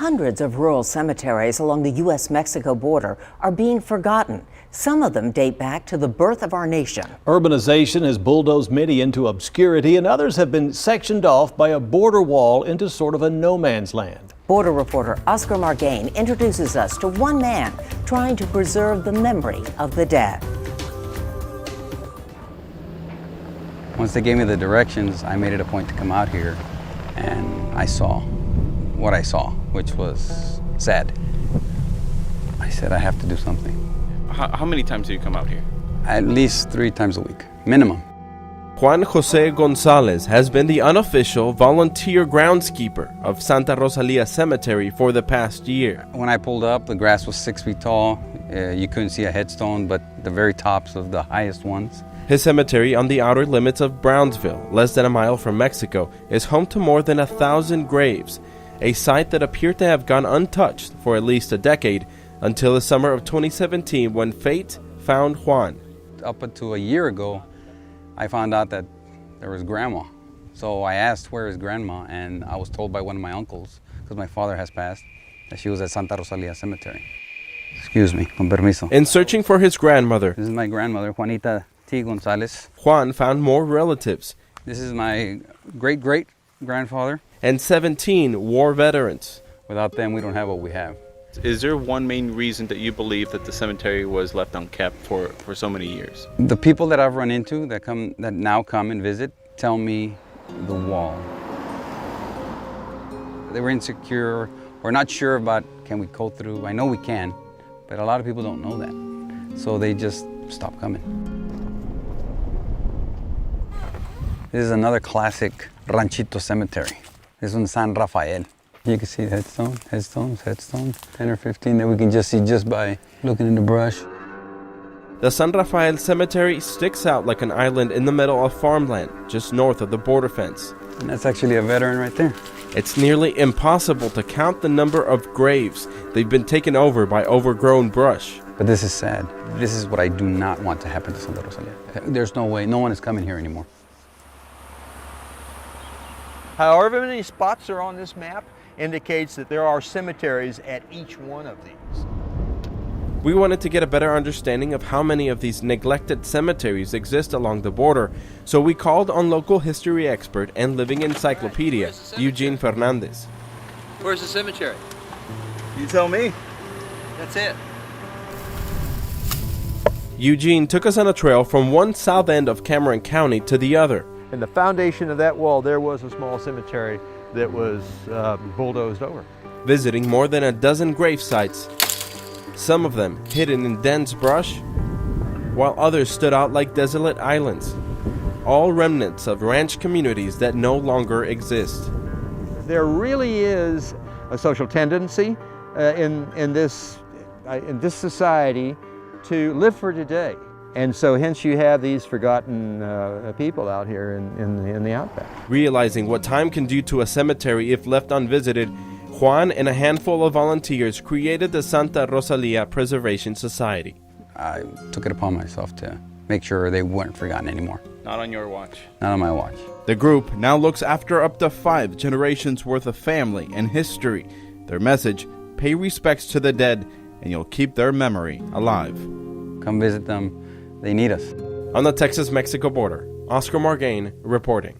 Hundreds of rural cemeteries along the U.S.-Mexico border are being forgotten. Some of them date back to the birth of our nation. Urbanization has bulldozed many into obscurity, and others have been sectioned off by a border wall into sort of a no man's land. Border reporter Oscar Margain introduces us to one man trying to preserve the memory of the dead. Once they gave me the directions, I made it a point to come out here, and I saw what I saw, which was sad. I said, I have to do something. How many times do you come out here? At least 3 times a week, minimum. Juan Jose Gonzalez has been the unofficial volunteer groundskeeper of Santa Rosalia Cemetery for the past year. When I pulled up, the grass was 6 feet tall. You couldn't see a headstone, but the very tops of the highest ones. His cemetery on the outer limits of Brownsville, less than a mile from Mexico, is home to more than 1,000 graves, a site that appeared to have gone untouched for at least a decade until the summer of 2017 when fate found Juan. Up until a year ago, I found out that there was grandma. So I asked, where is grandma? And I was told by one of my uncles, because my father has passed, that she was at Santa Rosalia Cemetery. Excuse me, con permiso. In searching for his grandmother, This is my grandmother, Juanita T. Gonzalez. Juan found more relatives. This is my great-great-grandfather. And 17 war veterans. Without them, we don't have what we have. Is there one main reason that you believe that the cemetery was left unkept for so many years? The people that I've run into that now come and visit tell me the wall. They were insecure or not sure about, can we go through? I know we can, but a lot of people don't know that. So they just stop coming. This is another classic ranchito cemetery. This one's San Rafael. You can see headstones, 10 or 15 that we can just see just by looking in the brush. The San Rafael Cemetery sticks out like an island in the middle of farmland, just north of the border fence. And that's actually a veteran right there. It's nearly impossible to count the number of graves. They've been taken over by overgrown brush. But this is sad. This is what I do not want to happen to Santa Rosalia. There's no way, no one is coming here anymore. However many spots are on this map indicates that there are cemeteries at each one of these. We wanted to get a better understanding of how many of these neglected cemeteries exist along the border, so we called on local history expert and living encyclopedia, Eugene Fernandez. Where's the cemetery? You tell me. That's it. Eugene took us on a trail from one south end of Cameron County to the other. In the foundation of that wall, there was a small cemetery that was bulldozed over. Visiting more than a dozen grave sites, some of them hidden in dense brush, while others stood out like desolate islands, all remnants of ranch communities that no longer exist. There really is a social tendency in this society to live for today. And so hence you have these forgotten people out here in the outback. Realizing what time can do to a cemetery if left unvisited, Juan and a handful of volunteers created the Santa Rosalia Preservation Society. I took it upon myself to make sure they weren't forgotten anymore. Not on your watch. Not on my watch. The group now looks after up to 5 generations worth of family and history. Their message, pay respects to the dead, and you'll keep their memory alive. Come visit them. They need us. On the Texas-Mexico border, Oscar Margain reporting.